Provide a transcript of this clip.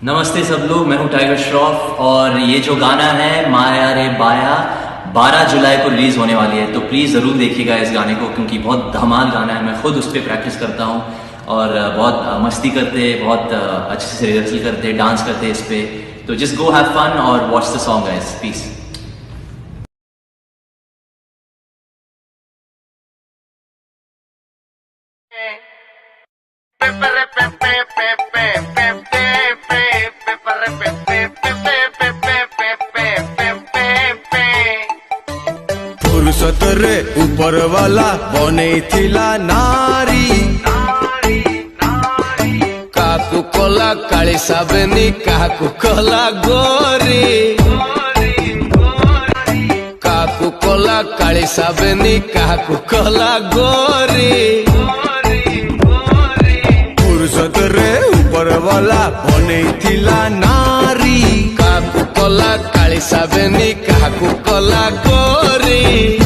नमस्ते सब लोग, मैं हूं टाइगर श्रॉफ और ये जो गाना है माया रे बाया 12 जुलाई को रिलीज होने वाली है। तो प्लीज़ ज़रूर देखिएगा इस गाने को, क्योंकि बहुत धमाल गाना है। मैं खुद उस पर प्रैक्टिस करता हूँ और बहुत मस्ती करते, बहुत अच्छे से रिहर्सल करते, डांस करते इस पर। तो जस्ट गो हैव फन और watch the song guys. Peace. फुर्सत रे ऊपर वाला बनेइथिला नारी, काकू कोला काली साबनी काकू कोला गोरी, काकू कोला काली साबनी काकू कोला गोरी। फुर्सत रे ऊपर वाला बनेइथिला नारी, काकू कोला काली साबनी काकू कोला गोरी।